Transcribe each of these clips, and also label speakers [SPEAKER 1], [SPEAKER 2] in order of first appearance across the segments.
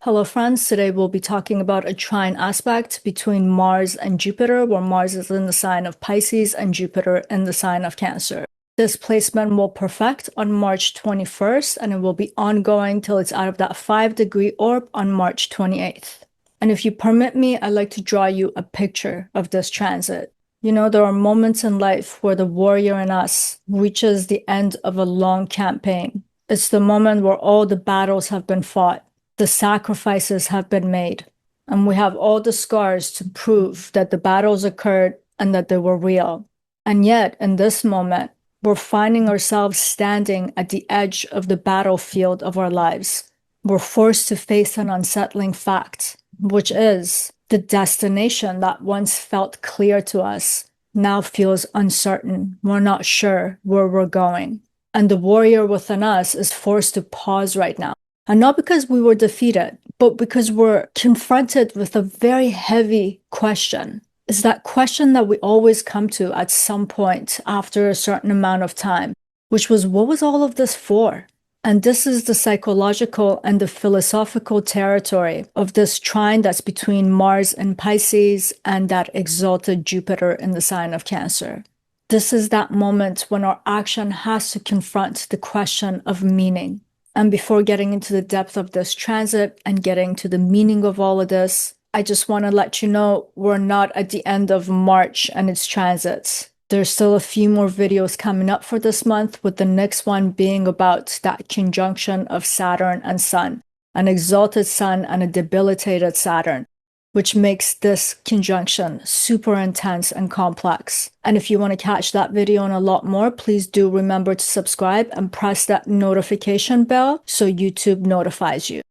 [SPEAKER 1] Hello friends, today we'll be talking about a trine aspect between Mars and Jupiter, where Mars is in the sign of Pisces and Jupiter in the sign of Cancer. This placement will perfect on March 21st and it will be ongoing till it's out of that 5-degree orb on March 28th. And if you permit me, I'd like to draw you a picture of this transit. You know, there are moments in life where the warrior in us reaches the end of a long campaign. It's the moment where all the battles have been fought. The sacrifices have been made, and we have all the scars to prove that the battles occurred and that they were real. And yet, in this moment, we're finding ourselves standing at the edge of the battlefield of our lives. We're forced to face an unsettling fact, which is the destination that once felt clear to us now feels uncertain. We're not sure where we're going. And the warrior within us is forced to pause right now. And not because we were defeated, but because we're confronted with a very heavy question. It's that question that we always come to at some point after a certain amount of time, which was, what was all of this for? And this is the psychological and the philosophical territory of this trine that's between Mars and Pisces and that exalted Jupiter in the sign of Cancer. This is that moment when our action has to confront the question of meaning. And before getting into the depth of this transit and getting to the meaning of all of this, I just want to let you know we're not at the end of March and its transits. There's still a few more videos coming up for this month, with the next one being about that conjunction of Saturn and Sun, an exalted Sun and a debilitated Saturn, which makes this conjunction super intense and complex. And if you want to catch that video and a lot more, please do remember to subscribe and press that notification bell so YouTube notifies you.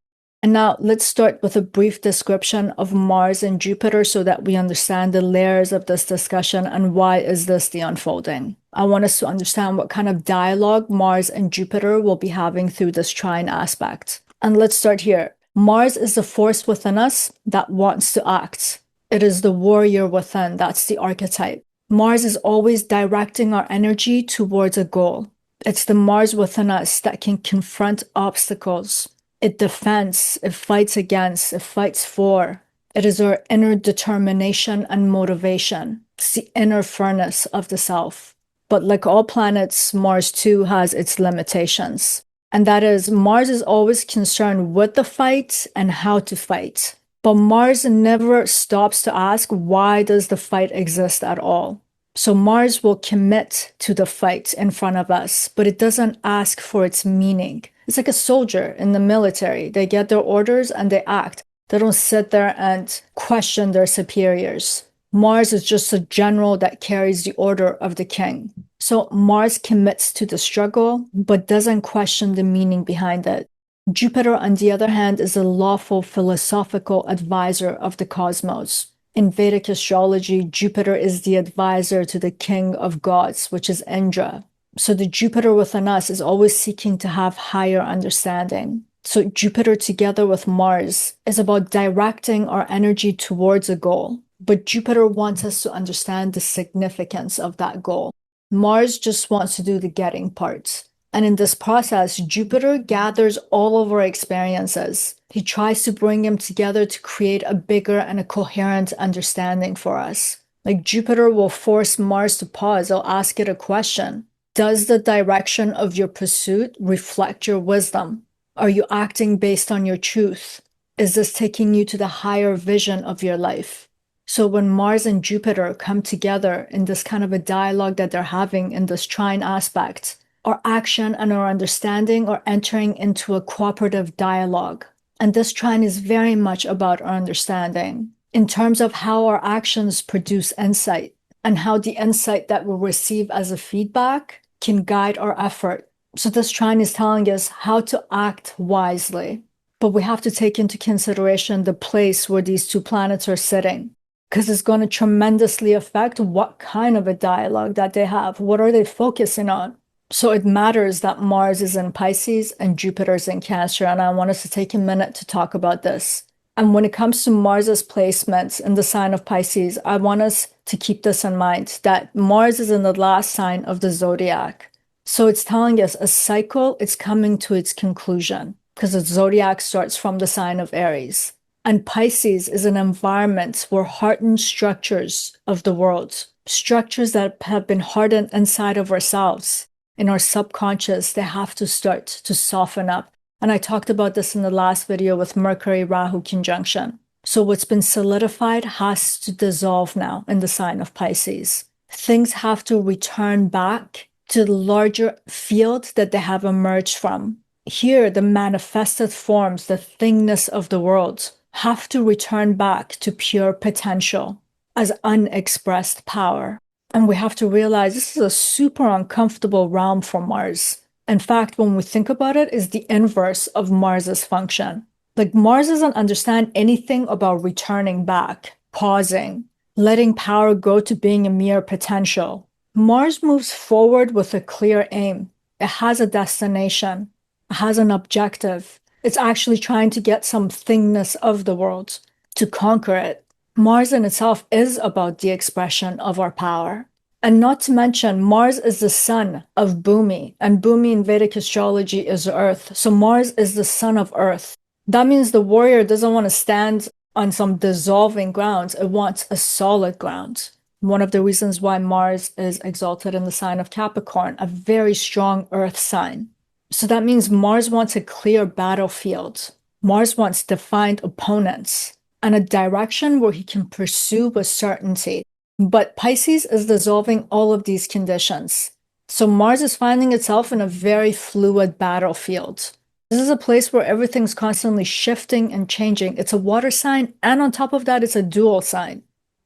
[SPEAKER 1] And now let's start with a brief description of Mars and Jupiter so that we understand the layers of this discussion and why is this the unfolding. I want us to understand what kind of dialogue Mars and Jupiter will be having through this trine aspect. And let's start here. Mars is the force within us that wants to act. It is the warrior within, that's the archetype. Mars is always directing our energy towards a goal. It's the Mars within us that can confront obstacles. It defends, it fights against, it fights for. It is our inner determination and motivation. It's the inner furnace of the self. But like all planets, Mars too has its limitations. And that is, Mars is always concerned with the fight and how to fight. But Mars never stops to ask, why does the fight exist at all? So Mars will commit to the fight in front of us, but it doesn't ask for its meaning. It's like a soldier in the military. They get their orders and they act. They don't sit there and question their superiors. Mars is just a general that carries the order of the king. So Mars commits to the struggle, but doesn't question the meaning behind it. Jupiter, on the other hand, is a lawful philosophical advisor of the cosmos. In Vedic astrology, Jupiter is the advisor to the king of gods, which is Indra. So the Jupiter within us is always seeking to have higher understanding. So Jupiter together with Mars is about directing our energy towards a goal. But Jupiter wants us to understand the significance of that goal. Mars just wants to do the getting part. And in this process, Jupiter gathers all of our experiences. He tries to bring them together to create a bigger and a coherent understanding for us. Like Jupiter will force Mars to pause. He'll ask it a question. Does the direction of your pursuit reflect your wisdom? Are you acting based on your truth? Is this taking you to the higher vision of your life? So when Mars and Jupiter come together in this kind of a dialogue that they're having in this trine aspect, our action and our understanding are entering into a cooperative dialogue. And this trine is very much about our understanding in terms of how our actions produce insight and how the insight that we receive as a feedback can guide our effort. So this trine is telling us how to act wisely. But we have to take into consideration the place where these two planets are sitting, because it's going to tremendously affect what kind of a dialogue that they have. What are they focusing on? So it matters that Mars is in Pisces and Jupiter is in Cancer, and I want us to take a minute to talk about this. And when it comes to Mars's placements in the sign of Pisces, I want us to keep this in mind, that Mars is in the last sign of the zodiac. So it's telling us a cycle is coming to its conclusion. because the zodiac starts from the sign of Aries. And Pisces is an environment where hardened structures of the world, structures that have been hardened inside of ourselves, in our subconscious, they have to start to soften up. And I talked about this in the last video with Mercury-Rahu conjunction. So what's been solidified has to dissolve now in the sign of Pisces. Things have to return back to the larger field that they have emerged from. Here, the manifested forms, the thingness of the world, have to return back to pure potential as unexpressed power. And we have to realize this is a super uncomfortable realm for Mars. In fact, when we think about it, it's the inverse of Mars's function. Like Mars doesn't understand anything about returning back, pausing, letting power go to being a mere potential. Mars moves forward with a clear aim. It has a destination. It has an objective. It's actually trying to get some thingness of the world, to conquer it. Mars in itself is about the expression of our power. And not to mention, Mars is the sun of Bhumi, and Bhumi in Vedic astrology is Earth. So Mars is the sun of Earth. That means the warrior doesn't want to stand on some dissolving grounds. It wants a solid ground. One of the reasons why Mars is exalted in the sign of Capricorn, a very strong Earth sign. So that means Mars wants a clear battlefield. Mars wants defined opponents and a direction where he can pursue with certainty. But Pisces is dissolving all of these conditions. So Mars is finding itself in a very fluid battlefield. This is a place where everything's constantly shifting and changing. It's a water sign, and on top of that, it's a dual sign.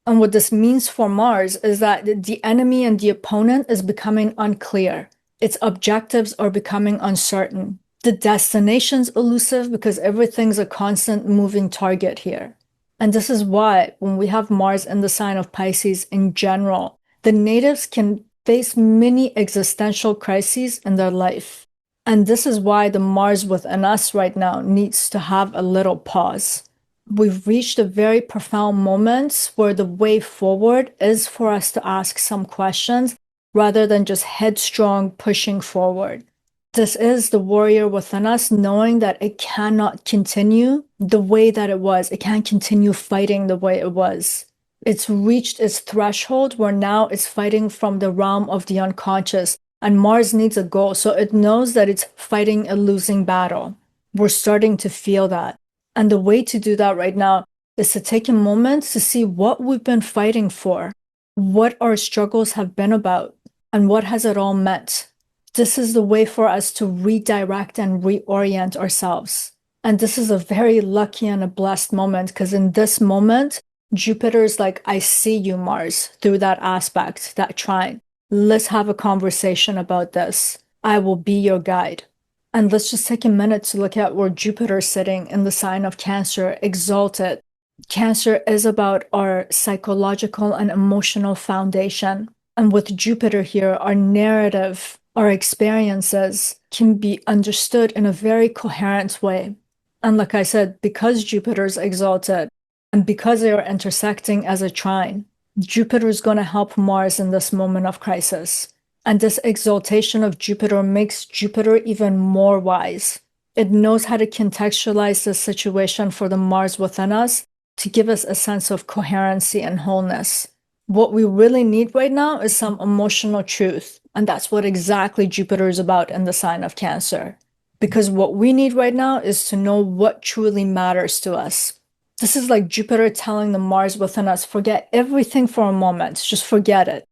[SPEAKER 1] And what this means for Mars is that the enemy and the opponent is becoming unclear. Its objectives are becoming uncertain. The destination's elusive because everything's a constant moving target here. And this is why when we have Mars in the sign of Pisces in general, the natives can face many existential crises in their life. And this is why the Mars within us right now needs to have a little pause. We've reached a very profound moment where the way forward is for us to ask some questions rather than just headstrong pushing forward. This is the warrior within us knowing that it cannot continue the way that it was. It can't continue fighting the way it was. It's reached its threshold where now it's fighting from the realm of the unconscious, and Mars needs a goal. So it knows that it's fighting a losing battle. We're starting to feel that. And the way to do that right now is to take a moment to see what we've been fighting for, what our struggles have been about, and what has it all meant. This is the way for us to redirect and reorient ourselves. And this is a very lucky and a blessed moment because in this moment, Jupiter is like, I see you, Mars, through that aspect, that trine. Let's have a conversation about this. I will be your guide. And let's just take a minute to look at where Jupiter is sitting in the sign of Cancer, exalted. Cancer is about our psychological and emotional foundation. And with Jupiter here, our narrative, our experiences can be understood in a very coherent way. And like I said, because Jupiter is exalted and because they are intersecting as a trine, Jupiter is going to help Mars in this moment of crisis. And this exaltation of Jupiter makes Jupiter even more wise. It knows how to contextualize the situation for the Mars within us to give us a sense of coherency and wholeness. What we really need right now is some emotional truth. And that's what exactly Jupiter is about in the sign of Cancer. Because what we need right now is to know what truly matters to us. This is like Jupiter telling the Mars within us, forget everything for a moment, just forget it.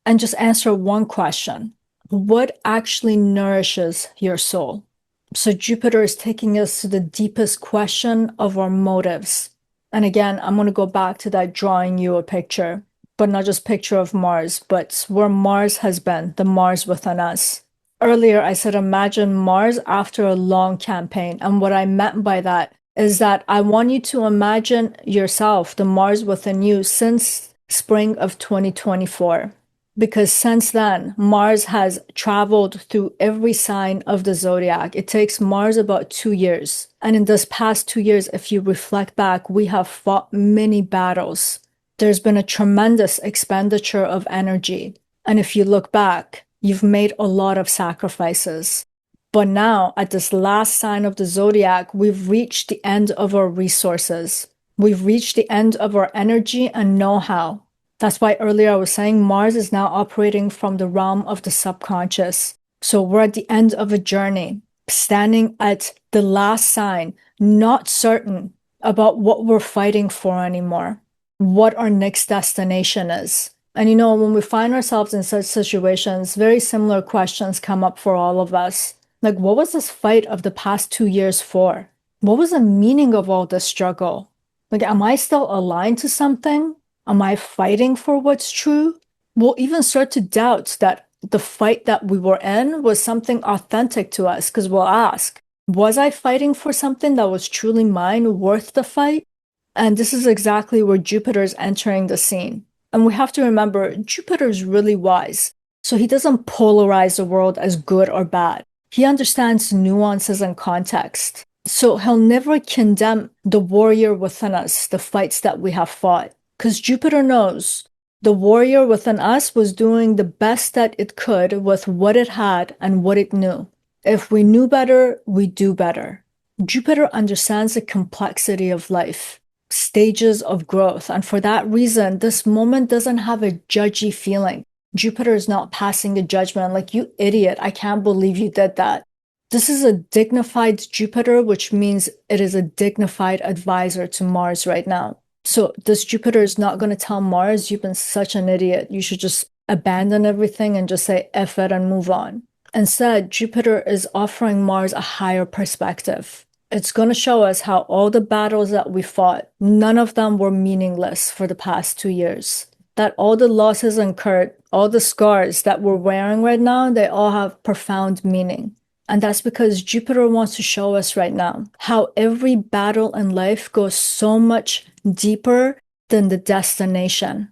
[SPEAKER 1] And just answer one question. What actually nourishes your soul? So Jupiter is taking us to the deepest question of our motives. And again, I'm going to go back to that drawing you a picture, but not just picture of Mars, but where Mars has been, the Mars within us. Earlier, I said, imagine Mars after a long campaign. And what I meant by that is that I want you to imagine yourself, the Mars within you, since spring of 2024. Because since then, Mars has traveled through every sign of the zodiac. It takes Mars about 2 years. And in this past 2 years, if you reflect back, we have fought many battles. There's been a tremendous expenditure of energy. And if you look back, you've made a lot of sacrifices. But now, at this last sign of the zodiac, we've reached the end of our resources. We've reached the end of our energy and know-how. That's why earlier I was saying Mars is now operating from the realm of the subconscious. So we're at the end of a journey, standing at the last sign, not certain about what we're fighting for anymore, what our next destination is. And when we find ourselves in such situations, very similar questions come up for all of us. Like, what was this fight of the past 2 years for? What was the meaning of all this struggle? Like, am I still aligned to something? Am I fighting for what's true? We'll even start to doubt that the fight that we were in was something authentic to us, because we'll ask, was I fighting for something that was truly mine, worth the fight? And this is exactly where Jupiter is entering the scene. And we have to remember, Jupiter is really wise. So he doesn't polarize the world as good or bad. He understands nuances and context. So he'll never condemn the warrior within us, the fights that we have fought. Because Jupiter knows the warrior within us was doing the best that it could with what it had and what it knew. If we knew better, we do better. Jupiter understands the complexity of life, stages of growth. And for that reason, this moment doesn't have a judgy feeling. Jupiter is not passing a judgment like, you idiot, I can't believe you did that. This is a dignified Jupiter, which means it is a dignified advisor to Mars right now. So this Jupiter is not going to tell Mars, you've been such an idiot, you should just abandon everything and just say F it and move on. Instead, Jupiter is offering Mars a higher perspective. It's going to show us how all the battles that we fought, none of them were meaningless for the past 2 years. That all the losses incurred, all the scars that we're wearing right now, they all have profound meaning. And that's because Jupiter wants to show us right now how every battle in life goes so much deeper than the destination.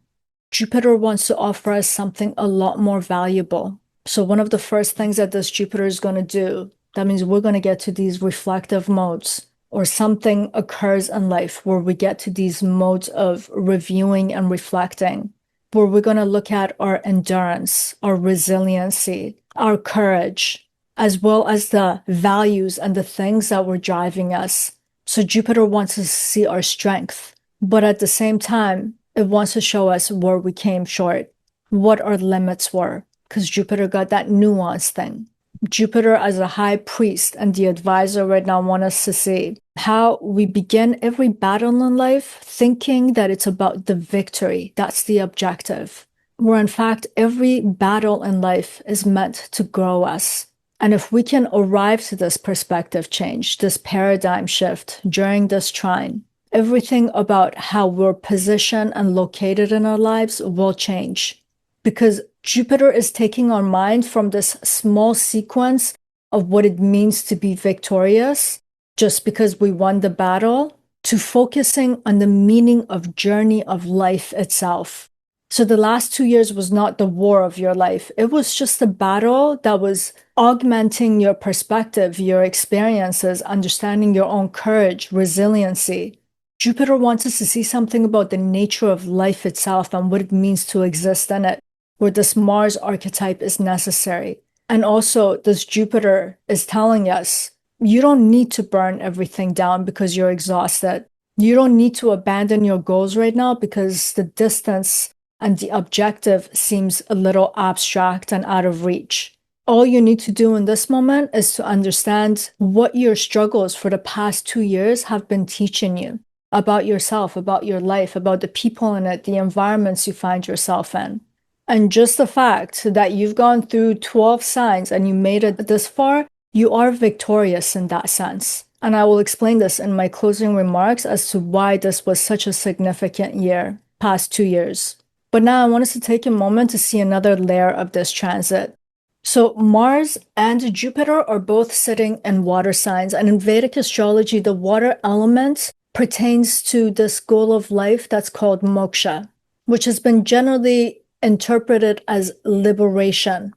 [SPEAKER 1] Jupiter wants to offer us something a lot more valuable. So one of the first things that this Jupiter is going to do, that means we're going to get to these reflective modes, or something occurs in life where we get to these modes of reviewing and reflecting, where we're going to look at our endurance, our resiliency, our courage, as well as the values and the things that were driving us. So Jupiter wants us to see our strength, but at the same time, it wants to show us where we came short, what our limits were, because Jupiter got that nuance thing. Jupiter as a high priest and the advisor right now want us to see how we begin every battle in life thinking that it's about the victory. That's the objective. Where in fact, every battle in life is meant to grow us. And if we can arrive to this perspective change, this paradigm shift during this trine, everything about how we're positioned and located in our lives will change. Because Jupiter is taking our mind from this small sequence of what it means to be victorious, just because we won the battle, to focusing on the meaning of journey of life itself. So the last 2 years was not the war of your life. It was just a battle that was augmenting your perspective, your experiences, understanding your own courage, resiliency. Jupiter wants us to see something about the nature of life itself and what it means to exist in it, where this Mars archetype is necessary. And also, this Jupiter is telling us, you don't need to burn everything down because you're exhausted. You don't need to abandon your goals right now because the distance and the objective seems a little abstract and out of reach. All you need to do in this moment is to understand what your struggles for the past 2 years have been teaching you about yourself, about your life, about the people in it, the environments you find yourself in. And just the fact that you've gone through 12 signs and you made it this far, you are victorious in that sense. And I will explain this in my closing remarks as to why this was such a significant year, past 2 years. But now I want us to take a moment to see another layer of this transit. So Mars and Jupiter are both sitting in water signs. And in Vedic astrology, the water element pertains to this goal of life that's called Moksha, which has been generally interpreted as liberation.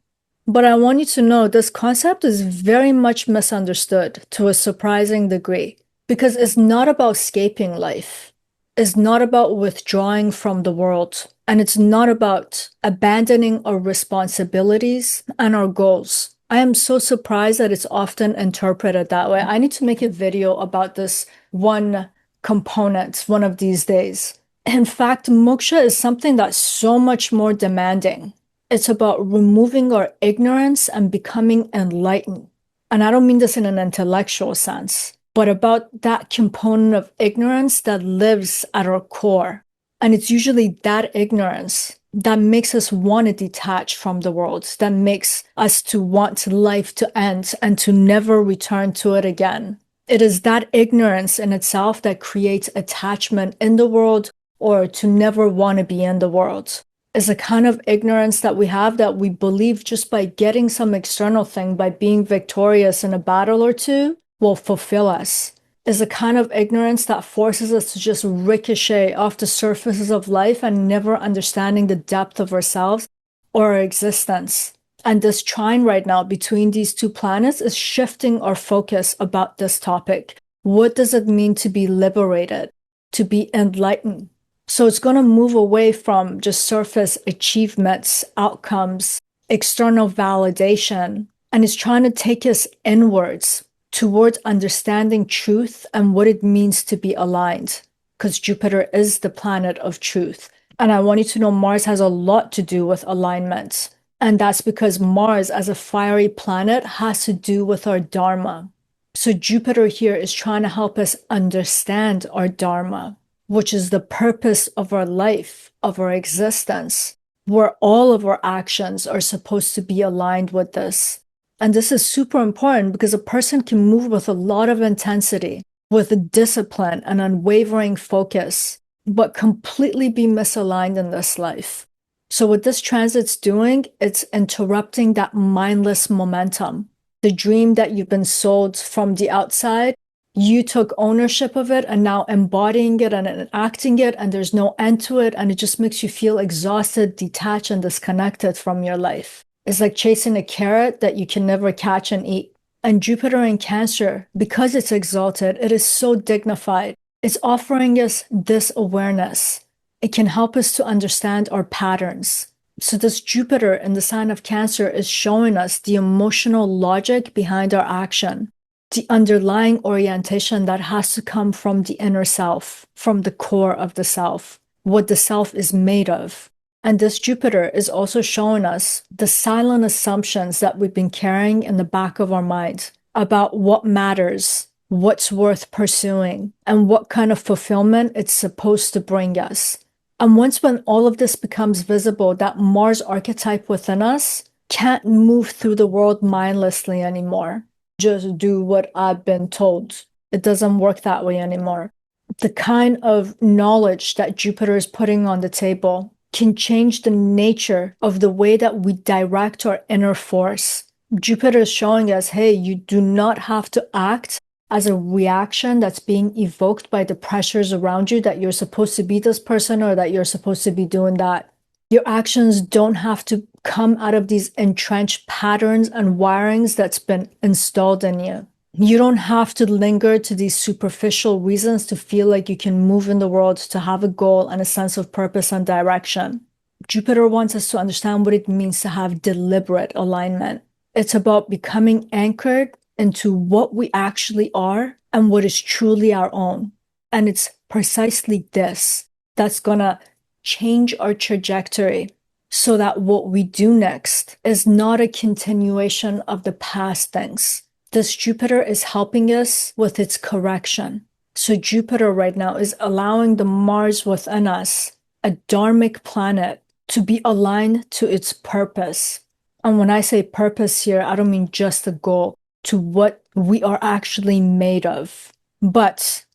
[SPEAKER 1] But I want you to know this concept is very much misunderstood to a surprising degree, because it's not about escaping life. It's not about withdrawing from the world. And it's not about abandoning our responsibilities and our goals. I am so surprised that it's often interpreted that way. I need to make a video about this one component one of these days. In fact, moksha is something that's so much more demanding. It's about removing our ignorance and becoming enlightened. And I don't mean this in an intellectual sense, but about that component of ignorance that lives at our core. And it's usually that ignorance that makes us want to detach from the world, that makes us to want life to end and to never return to it again. It is that ignorance in itself that creates attachment in the world or to never want to be in the world. It's a kind of ignorance that we have that we believe just by getting some external thing, by being victorious in a battle or two, will fulfill us. Is a kind of ignorance that forces us to just ricochet off the surfaces of life and never understanding the depth of ourselves or our existence. And this trine right now between these two planets is shifting our focus about this topic. What does it mean to be liberated, to be enlightened? So it's going to move away from just surface achievements, outcomes, external validation, and it's trying to take us inwards towards understanding truth and what it means to be aligned, because Jupiter is the planet of truth. And I want you to know Mars has a lot to do with alignment. And that's because Mars, as a fiery planet, has to do with our dharma. So Jupiter here is trying to help us understand our dharma, which is the purpose of our life, of our existence, where all of our actions are supposed to be aligned with this. And this is super important because a person can move with a lot of intensity, with discipline and unwavering focus, but completely be misaligned in this life. So what this transit's doing, it's interrupting that mindless momentum. The dream that you've been sold from the outside, you took ownership of it and now embodying it and enacting it, and there's no end to it, and it just makes you feel exhausted, detached, and disconnected from your life. It's like chasing a carrot that you can never catch and eat. And Jupiter in Cancer, because it's exalted, it is so dignified. It's offering us this awareness. It can help us to understand our patterns. So this Jupiter in the sign of Cancer is showing us the emotional logic behind our action, the underlying orientation that has to come from the inner self, from the core of the self, what the self is made of. And this Jupiter is also showing us the silent assumptions that we've been carrying in the back of our mind about what matters, what's worth pursuing, and what kind of fulfillment it's supposed to bring us. And once when all of this becomes visible, that Mars archetype within us can't move through the world mindlessly anymore. Just do what I've been told. It doesn't work that way anymore. The kind of knowledge that Jupiter is putting on the table can change the nature of the way that we direct our inner force. Jupiter is showing us, hey, you do not have to act as a reaction that's being evoked by the pressures around you that you're supposed to be this person or that you're supposed to be doing that. Your actions don't have to come out of these entrenched patterns and wirings that's been installed in you. You don't have to linger to these superficial reasons to feel like you can move in the world, to have a goal and a sense of purpose and direction. Jupiter wants us to understand what it means to have deliberate alignment. It's about becoming anchored into what we actually are and what is truly our own. And it's precisely this that's going to change our trajectory so that what we do next is not a continuation of the past things. This Jupiter is helping us with its correction. So Jupiter right now is allowing the Mars within us, a dharmic planet, to be aligned to its purpose. And when I say purpose here, I don't mean just the goal, to what we are actually made of. But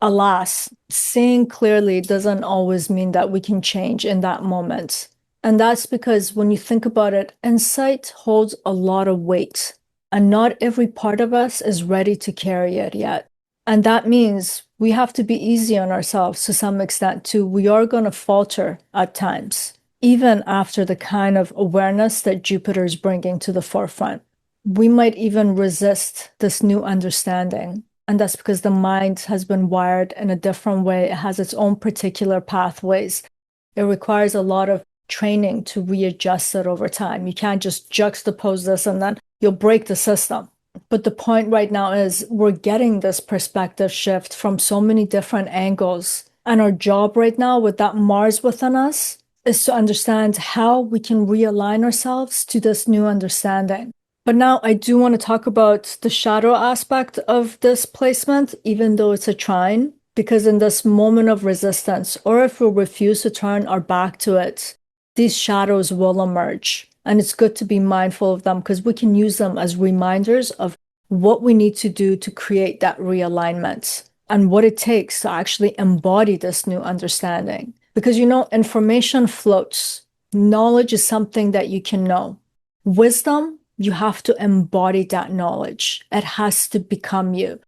[SPEAKER 1] alas, seeing clearly doesn't always mean that we can change in that moment. And that's because when you think about it, insight holds a lot of weight. And not every part of us is ready to carry it yet. And that means we have to be easy on ourselves to some extent too. We are going to falter at times, even after the kind of awareness that Jupiter is bringing to the forefront. We might even resist this new understanding. And that's because the mind has been wired in a different way. It has its own particular pathways. It requires a lot of training to readjust it over time. You can't just juxtapose this and then you'll break the system. But the point right now is we're getting this perspective shift from so many different angles. And our job right now with that Mars within us is to understand how we can realign ourselves to this new understanding. But now I do want to talk about the shadow aspect of this placement, even though it's a trine, because in this moment of resistance, or if we refuse to turn our back to it, these shadows will emerge. And it's good to be mindful of them because we can use them as reminders of what we need to do to create that realignment and what it takes to actually embody this new understanding. Because, information floats. Knowledge is something that you can know. Wisdom, you have to embody that knowledge. It has to become you.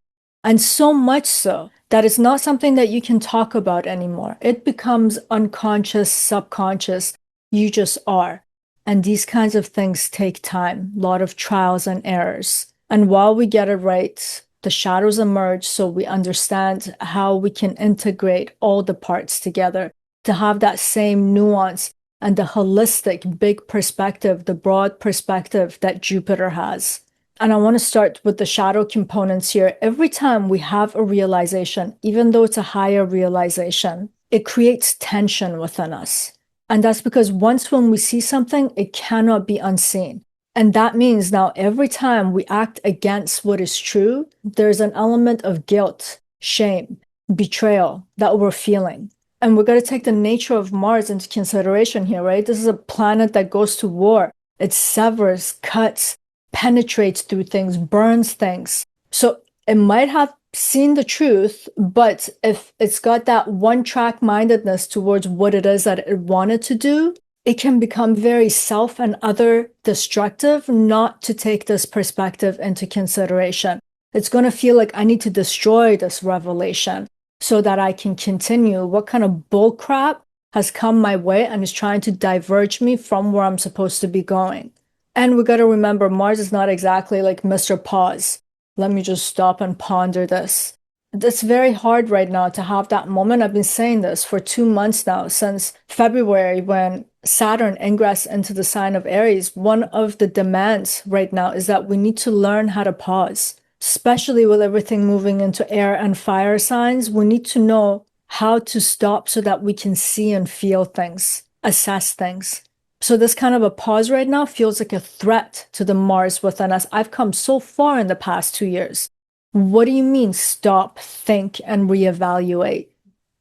[SPEAKER 1] And so much so that it's not something that you can talk about anymore. It becomes unconscious, subconscious. You just are. And these kinds of things take time, a lot of trials and errors. And while we get it right, the shadows emerge so we understand how we can integrate all the parts together to have that same nuance and the holistic big perspective, the broad perspective that Jupiter has. And I want to start with the shadow components here. Every time we have a realization, even though it's a higher realization, it creates tension within us. And that's because when we see something, it cannot be unseen. And that means now every time we act against what is true, there's an element of guilt, shame, betrayal that we're feeling. And we're going to take the nature of Mars into consideration here, right? This is a planet that goes to war. It severs, cuts, penetrates through things, burns things. So it might have seen the truth, but if it's got that one-track mindedness towards what it is that it wanted to do, it can become very self and other destructive not to take this perspective into consideration. It's going to feel like I need to destroy this revelation so that I can continue. What kind of bull crap has come my way and is trying to diverge me from where I'm supposed to be going? And we got to remember, Mars is not exactly like Mr. Pause. Let me just stop and ponder this. It's very hard right now to have that moment. I've been saying this for 2 months now, since February when Saturn ingress into the sign of Aries. One of the demands right now is that we need to learn how to pause, especially with everything moving into air and fire signs. We need to know how to stop so that we can see and feel things, assess things. So this kind of a pause right now feels like a threat to the Mars within us. I've come so far in the past 2 years. What do you mean stop, think, and reevaluate?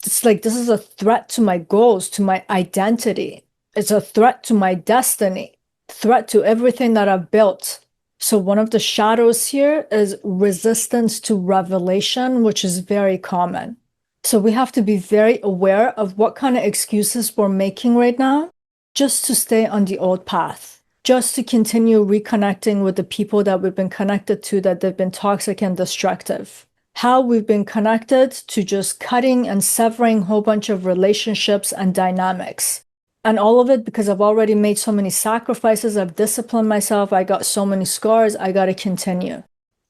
[SPEAKER 1] It's like this is a threat to my goals, to my identity. It's a threat to my destiny, threat to everything that I've built. So one of the shadows here is resistance to revelation, which is very common. So we have to be very aware of what kind of excuses we're making right now just to stay on the old path, just to continue reconnecting with the people that we've been connected to, that they've been toxic and destructive. How we've been connected to just cutting and severing a whole bunch of relationships and dynamics. And all of it because I've already made so many sacrifices, I've disciplined myself, I got so many scars, I got to continue.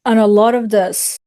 [SPEAKER 1] And a lot of this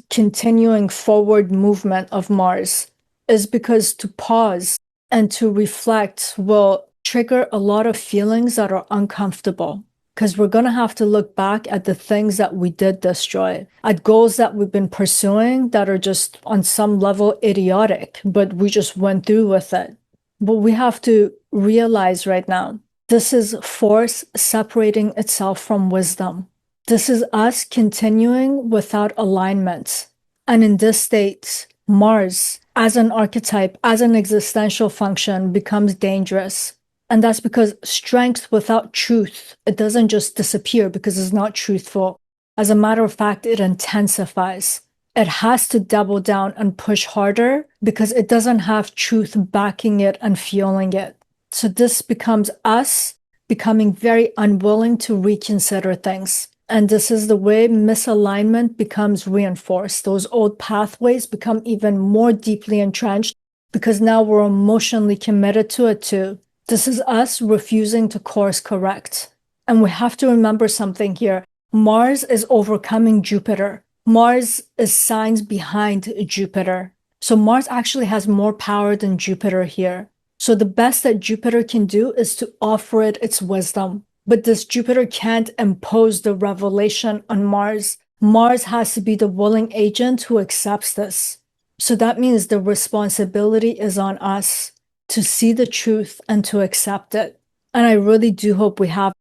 [SPEAKER 1] continuing forward movement of Mars is because to pause and to reflect will trigger a lot of feelings that are uncomfortable, because we're going to have to look back at the things that we did destroy, at goals that we've been pursuing that are just on some level idiotic, but we just went through with it. But we have to realize right now, this is force separating itself from wisdom. This is us continuing without alignment. And in this state, Mars, as an archetype, as an existential function, becomes dangerous. And that's because strength without truth, it doesn't just disappear because it's not truthful. As a matter of fact, it intensifies. It has to double down and push harder because it doesn't have truth backing it and fueling it. So this becomes us becoming very unwilling to reconsider things. And this is the way misalignment becomes reinforced. Those old pathways become even more deeply entrenched because now we're emotionally committed to it too. This is us refusing to course correct. And we have to remember something here. Mars is overcoming Jupiter. Mars is signs behind Jupiter. So Mars actually has more power than Jupiter here. So the best that Jupiter can do is to offer it its wisdom. But this Jupiter can't impose the revelation on Mars. Mars has to be the willing agent who accepts this. So that means the responsibility is on us to see the truth and to accept it. And I really do hope we have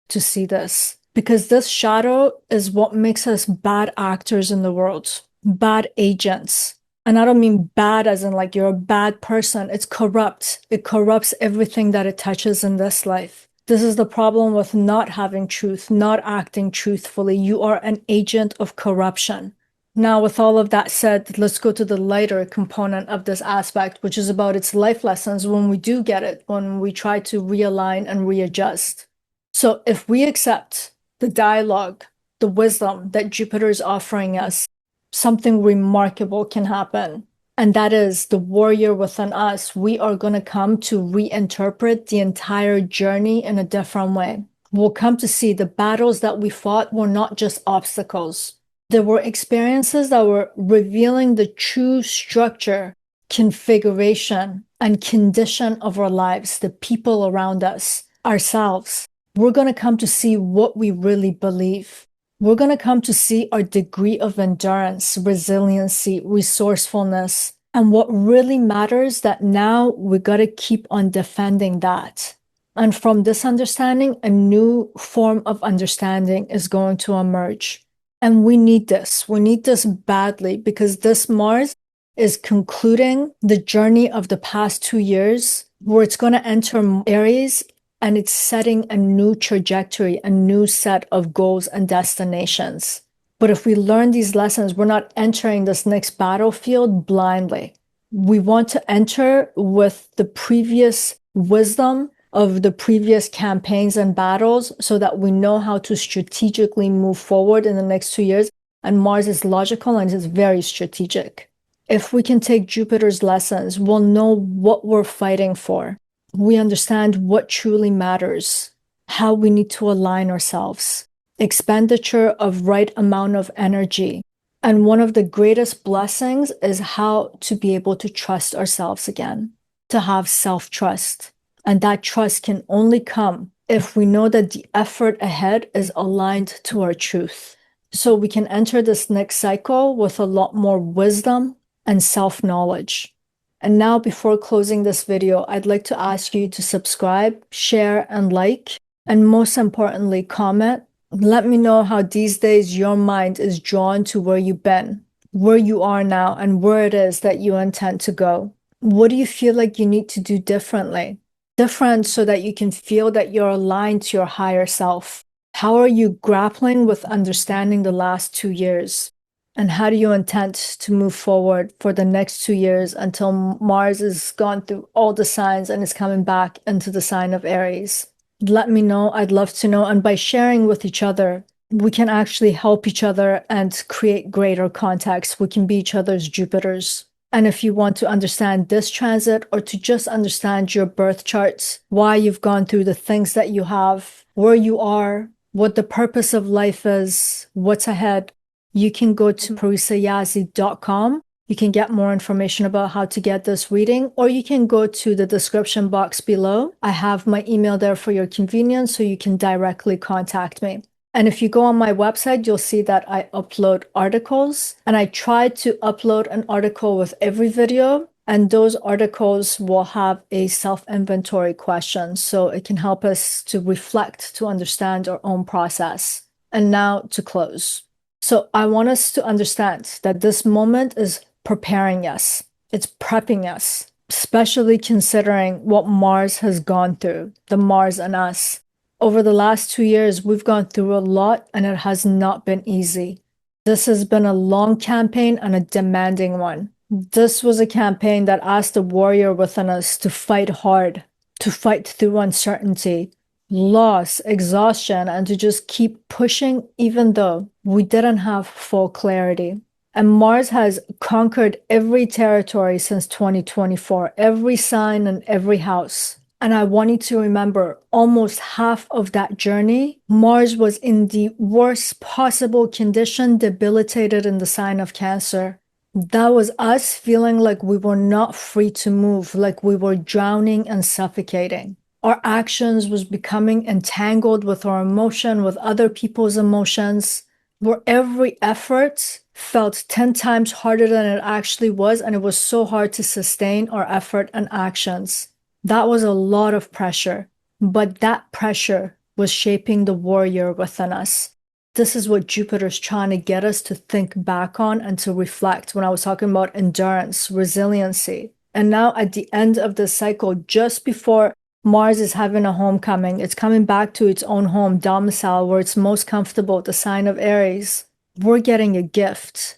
[SPEAKER 1] to see this, because this shadow is what makes us bad actors in the world, bad agents. And I don't mean bad as in like you're a bad person. It's corrupt. It corrupts everything that it touches in this life. This is the problem with not having truth, not acting truthfully. You are an agent of corruption. Now, with all of that said, let's go to the lighter component of this aspect, which is about its life lessons when we do get it, when we try to realign and readjust. So if we accept the dialogue, the wisdom that Jupiter is offering us, something remarkable can happen. And that is the warrior within us. We are going to come to reinterpret the entire journey in a different way. We'll come to see the battles that we fought were not just obstacles. There were experiences that were revealing the true structure, configuration, and condition of our lives, the people around us, ourselves. We're going to come to see what we really believe. We're going to come to see our degree of endurance, resiliency, resourcefulness, and what really matters, that now we got to keep on defending that. And from this understanding, a new form of understanding is going to emerge. And we need this. We need this badly, because this Mars is concluding the journey of the past 2 years, where it's going to enter Aries, and it's setting a new trajectory, a new set of goals and destinations. But if we learn these lessons, we're not entering this next battlefield blindly. We want to enter with the previous wisdom of the previous campaigns and battles, so that we know how to strategically move forward in the next 2 years. And Mars is logical and is very strategic. If we can take Jupiter's lessons, we'll know what we're fighting for. We understand what truly matters, how we need to align ourselves, expenditure of right amount of energy. And one of the greatest blessings is how to be able to trust ourselves again, to have self-trust. And that trust can only come if we know that the effort ahead is aligned to our truth. So we can enter this next cycle with a lot more wisdom and self-knowledge. And now, before closing this video, I'd like to ask you to subscribe, share, and like, and most importantly, comment. Let me know how these days your mind is drawn to where you've been, where you are now, and where it is that you intend to go. What do you feel like you need to do differently? Different so that you can feel that you're aligned to your higher self. How are you grappling with understanding the last 2 years? And how do you intend to move forward for the next 2 years until Mars is gone through all the signs and is coming back into the sign of Aries? Let me know. I'd love to know. And by sharing with each other, we can actually help each other and create greater context. We can be each other's Jupiters. And if you want to understand this transit, or to just understand your birth charts, why you've gone through the things that you have, where you are, what the purpose of life is, what's ahead, you can go to parisayazi.com. You can get more information about how to get this reading, or you can go to the description box below. I have my email there for your convenience, so you can directly contact me. And if you go on my website, you'll see that I upload articles, and I try to upload an article with every video. And those articles will have a self-inventory question, so it can help us to reflect, to understand our own process. And now to close. So I want us to understand that this moment is preparing us. It's prepping us, especially considering what Mars has gone through, the Mars and us. Over the last 2 years, we've gone through a lot, and it has not been easy. This has been a long campaign and a demanding one. This was a campaign that asked the warrior within us to fight hard, to fight through uncertainty, loss, exhaustion, and to just keep pushing even though we didn't have full clarity. And Mars has conquered every territory since 2024, every sign and every house. And I want you to remember, almost half of that journey, Mars was in the worst possible condition, debilitated in the sign of Cancer. That was us feeling like we were not free to move, like we were drowning and suffocating. Our actions was becoming entangled with our emotion, with other people's emotions, where every effort felt 10 times harder than it actually was, and it was so hard to sustain our effort and actions. That was a lot of pressure, but that pressure was shaping the warrior within us. This is what Jupiter's trying to get us to think back on and to reflect when I was talking about endurance, resiliency. And now at the end of the cycle, just before Mars is having a homecoming, it's coming back to its own home, domicile, where it's most comfortable, the sign of Aries. We're getting a gift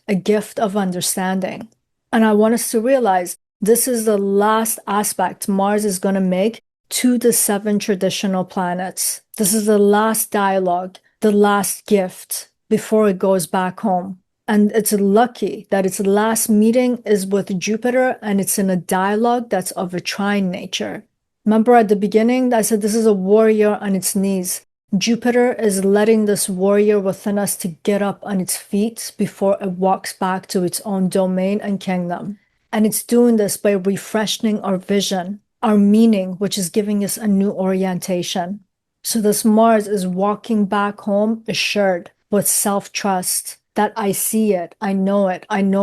[SPEAKER 1] of understanding. And I want us to realize this is the last aspect Mars is going to make to the 7 traditional planets. This is the last dialogue, the last gift before it goes back home. And it's lucky that its last meeting is with Jupiter and it's in a dialogue that's of a trine nature. Remember at the beginning, I said this is a warrior on its knees. Jupiter is letting this warrior within us to get up on its feet before it walks back to its own domain and kingdom. And it's doing this by refreshing our vision, our meaning, which is giving us a new orientation. So this Mars is walking back home assured with self-trust that I see it, I know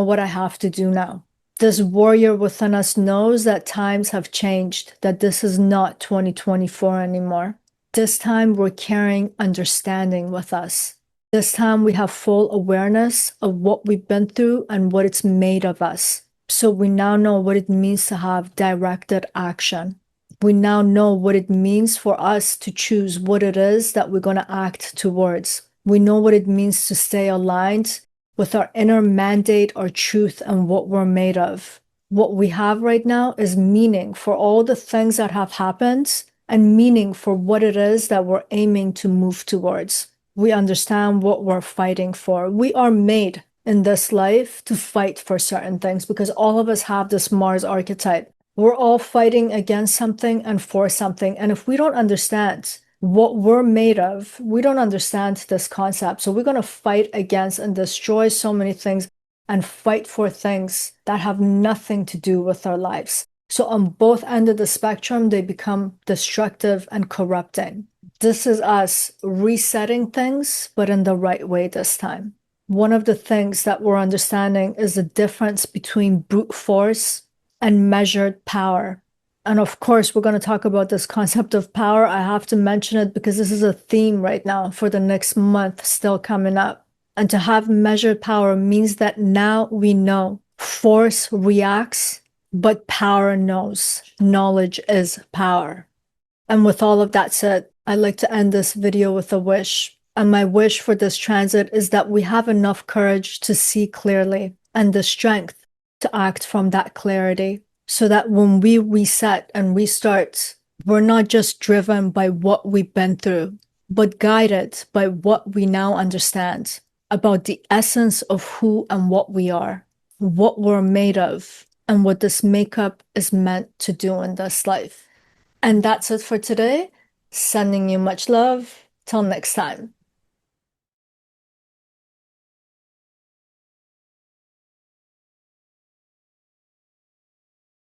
[SPEAKER 1] what I have to do now. This warrior within us knows that times have changed, that this is not 2024 anymore. This time we're carrying understanding with us. This time we have full awareness of what we've been through and what it's made of us. So we now know what it means to have directed action. We now know what it means for us to choose what it is that we're going to act towards. We know what it means to stay aligned with our inner mandate, our truth, and what we're made of. What we have right now is meaning for all the things that have happened and meaning for what it is that we're aiming to move towards. We understand what we're fighting for. We are made in this life to fight for certain things because all of us have this Mars archetype. We're all fighting against something and for something. And if we don't understand what we're made of, we don't understand this concept. So we're going to fight against and destroy so many things and fight for things that have nothing to do with our lives. So on both ends of the spectrum, they become destructive and corrupting. This is us resetting things, but in the right way this time. One of the things that we're understanding is the difference between brute force and measured power. And of course, we're going to talk about this concept of power. I have to mention it because this is a theme right now for the next month still coming up. And to have measured power means that now we know force reacts, but power knows. Knowledge is power. And with all of that said, I'd like to end this video with a wish. And my wish for this transit is that we have enough courage to see clearly and the strength to act from that clarity so that when we reset and restart, we're not just driven by what we've been through, but guided by what we now understand about the essence of who and what we are, what we're made of, and what this makeup is meant to do in this life. And that's it for today. Sending you much love. Till next time.